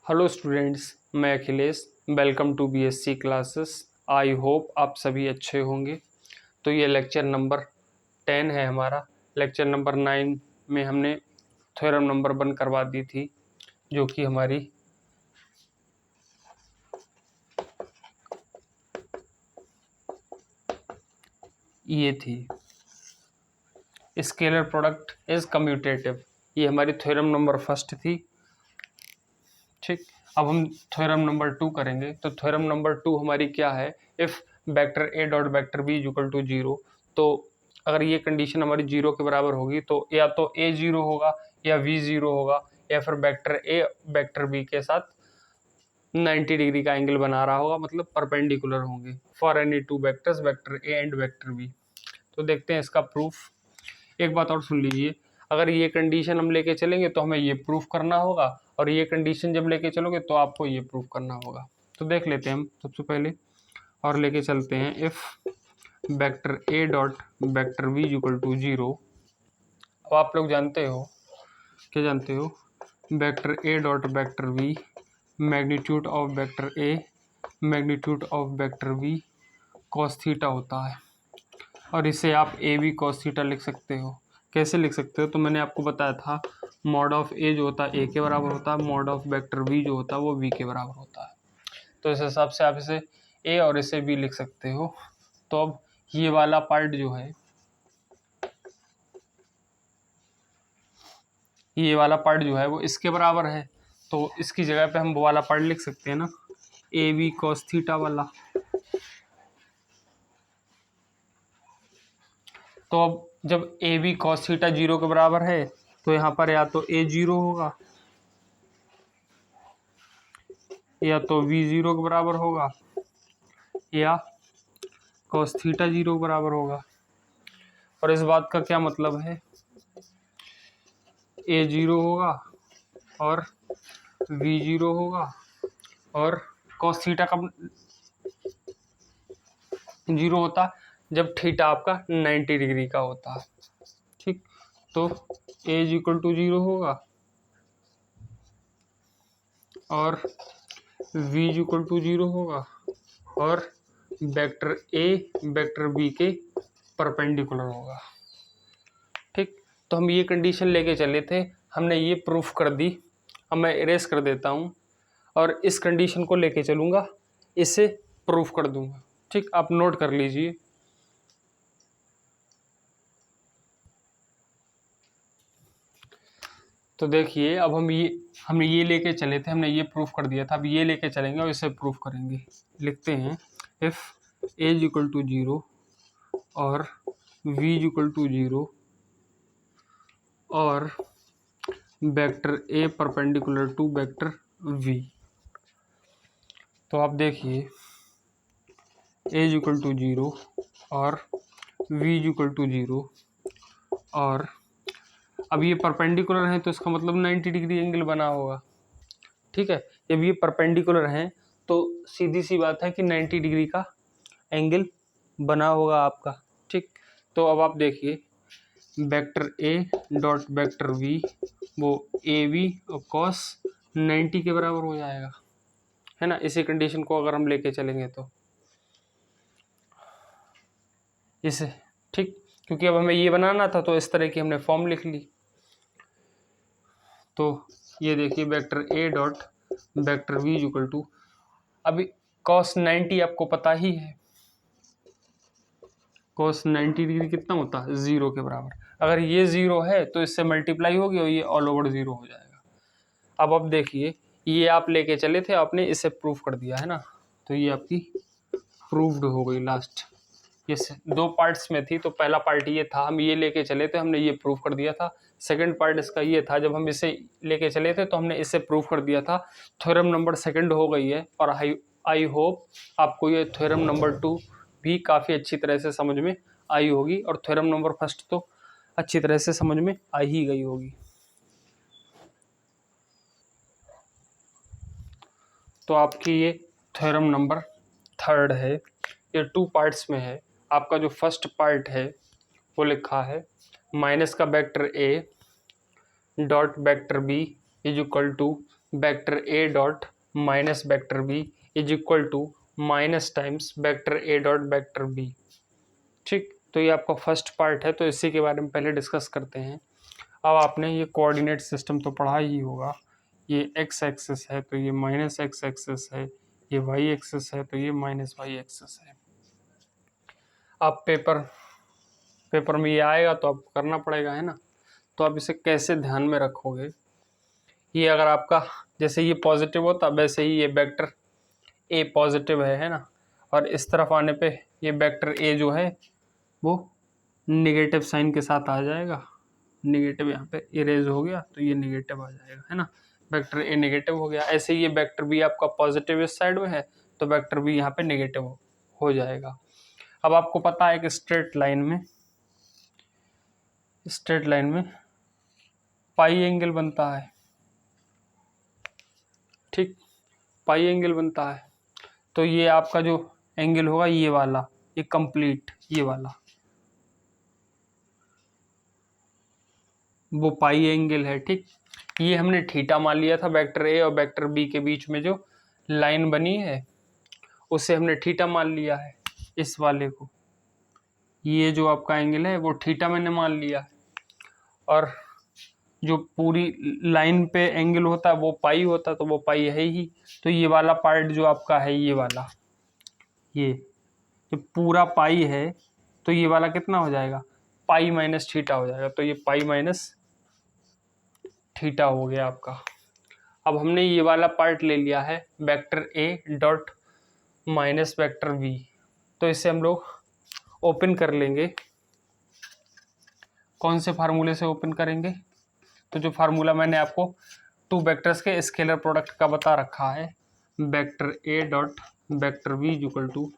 Hello students, मैं Akhilesh. Welcome to BSc classes. I hope आप सभी अच्छे होंगे। तो ये लेक्चर नंबर 10 है हमारा। लेक्चर नंबर 9 में हमने थ्योरम नंबर 1 करवा दी थी, जो कि हमारी ये थी, स्केलर प्रोडक्ट इज कम्यूटेटिव। ये हमारी थ्योरम नंबर 1 थी। ठीक, अब हम थ्योरम नंबर 2 करेंगे। तो थ्योरम नंबर 2 हमारी क्या है? If vector A dot vector B is equal to 0, तो अगर ये कंडीशन हमारी 0 के बराबर होगी तो या तो ए 0 होगा या वी 0 होगा, या फिर वेक्टर ए वेक्टर बी के साथ 90 डिग्री का एंगल बना रहा होगा, मतलब परपेंडिकुलर होंगे for any two vectors, vector A and vector B. तो देखते हैं इसका प्रूफ। एक बात और सुन लीजिए, अगर ये कंडीशन हम लेके चलेंगे तो हमें ये प्रूफ करना होगा, और ये कंडीशन जब लेके चलोगे तो आपको ये प्रूफ करना होगा। तो देख लेते हैं हम सबसे पहले, और लेके चलते हैं if vector A dot vector V equal to 0। अब आप लोग जानते हो, क्या जानते हो? Vector A dot vector V magnitude of vector A magnitude of vector V cos theta होता है, और इसे आप ए बी कॉस थीटा लिख सकते हो। कैसे लिख सकते हो? तो मैंने आपको बताया था, मॉड ऑफ ए जो होता है ए के बराबर होता है, मॉड ऑफ वेक्टर वी जो होता है वो वी के बराबर होता है। तो इस हिसाब से आप इसे ए और इसे बी लिख सकते हो। तो अब ये वाला पार्ट जो है, ये वाला पार्ट जो है वो इसके बराबर है, तो इसकी जगह पे हम वो वाला पार्ट लिख सकते हैं ना, ए बी कॉस थीटा वाला। तो अब जब ए बी कॉस थीटा 0 के बराबर है, तो यहाँ पर या तो ए 0 होगा या तो वी 0 के बराबर होगा, या कॉस थीटा 0 के बराबर होगा। और इस बात का क्या मतलब है? ए 0 होगा और वी 0 होगा, और कॉस थीटा कब 0 होता? जब थीटा आपका 90 डिग्री का होता है। ठीक, तो ए इज इक्वल टू 0 होगा और वी इज इक्वल टू 0 होगा, और वेक्टर ए वेक्टर बी के परपेंडिकुलर होगा। ठीक, तो हम ये कंडीशन लेके चले थे, हमने ये प्रूफ कर दी। अब मैं इरेज कर देता हूँ और इस कंडीशन को लेके चलूँगा, इसे प्रूफ कर दूंगा। ठीक, आप नोट कर लीजिए। तो देखिए, अब हमने ये लेके चले थे, हमने ये प्रूफ कर दिया था, अब ये लेके चलेंगे और इसे प्रूफ करेंगे। लिखते हैं if A is equal to 0 और वी इज इक्वल टू 0 और vector A perpendicular to vector V. तो आप देखिए, ए इज इक्वल टू 0 और वी इज इक्वल टू 0, और अब ये परपेंडिकुलर है तो इसका मतलब 90 डिग्री एंगल बना होगा। ठीक है, जब ये परपेंडिकुलर हैं तो सीधी सी बात है कि 90 डिग्री का एंगल बना होगा आपका। ठीक, तो अब आप देखिए, vector A dot vector V वो ए वी और कॉस 90 के बराबर हो जाएगा, है ना। इसी कंडीशन को अगर हम लेके चलेंगे तो इसे, ठीक, क्योंकि अब हमें ये बनाना था तो इस तरह की हमने फॉर्म लिख ली। तो ये देखिए, vector A dot vector V equal to, अभी कॉस 90 आपको पता ही है, कॉस 90 डिग्री कितना होता है? 0 के बराबर। अगर ये 0 है तो इससे मल्टीप्लाई होगी और ये ऑल ओवर 0 हो जाएगा। अब देखिए, ये आप लेके चले थे, आपने इसे प्रूफ कर दिया है ना, तो ये आपकी प्रूव्ड हो गई लास्ट। ये दो पार्ट्स में थी, तो पहला पार्ट ये था, हम ये लेके चले थे, हमने ये प्रूफ कर दिया था। सेकंड पार्ट इसका ये था, जब हम इसे लेके चले थे तो हमने इसे प्रूफ कर दिया था। थ्योरम नंबर 2 हो गई है, और आई होप आपको ये थ्योरम नंबर 2 भी काफ़ी अच्छी तरह से समझ में आई होगी, और थ्योरम नंबर 1 तो अच्छी तरह से समझ में आ ही गई होगी। तो आपकी ये थ्योरम नंबर 3 है, ये 2 पार्ट्स में है। आपका जो फर्स्ट पार्ट है वो लिखा है, माइनस का vector A dot vector B is equal to vector A dot minus vector B is equal to minus times vector A dot vector B. ठीक, तो ये आपका फर्स्ट पार्ट है, तो इसी के बारे में पहले डिस्कस करते हैं। अब आपने ये कोऑर्डिनेट सिस्टम तो पढ़ा ही होगा, ये एक्स एक्सिस है तो ये माइनस एक्स एक्सिस है, ये वाई एक्सिस है तो ये माइनस वाई एक्सिस है। आप पेपर में ये आएगा तो आपको करना पड़ेगा, है ना। तो आप इसे कैसे ध्यान में रखोगे, ये अगर आपका जैसे ये पॉजिटिव होता वैसे ही ये वेक्टर ए पॉजिटिव है ना, और इस तरफ आने पे ये वेक्टर ए जो है वो निगेटिव साइन के साथ आ जाएगा, निगेटिव यहाँ पे इरेज हो गया तो ये निगेटिव आ जाएगा, है ना, वेक्टर ए नेगेटिव हो गया। ऐसे ही ये वेक्टर बी आपका पॉजिटिव इस साइड में है तो वेक्टर बी यहाँ पे नेगेटिव हो जाएगा। अब आपको पता है कि स्ट्रेट लाइन में पाई एंगल बनता है, ठीक, पाई एंगल बनता है। तो ये आपका जो एंगल होगा ये वाला, ये कंप्लीट ये वाला वो पाई एंगल है, ठीक। ये हमने थीटा मान लिया था, वेक्टर ए और वेक्टर बी के बीच में जो लाइन बनी है उसे हमने थीटा मान लिया है, इस वाले को, ये जो आपका एंगल है वो थीटा मैंने मान लिया है। और जो पूरी लाइन पे एंगल होता है वो पाई होता है, तो वो पाई है ही। तो ये वाला पार्ट जो आपका है ये वाला, ये पूरा पाई है, तो ये वाला कितना हो जाएगा, पाई माइनस थीटा हो जाएगा। तो ये पाई माइनस थीटा हो गया आपका। अब हमने ये वाला पार्ट ले लिया है vector A dot minus vector V, तो इसे हम लोग ओपन कर लेंगे। कौन से फार्मूले से ओपन करेंगे, तो जो फार्मूला मैंने आपको टू वेक्टर्स के स्केलर प्रोडक्ट का बता रखा है, vector A dot vector V equal to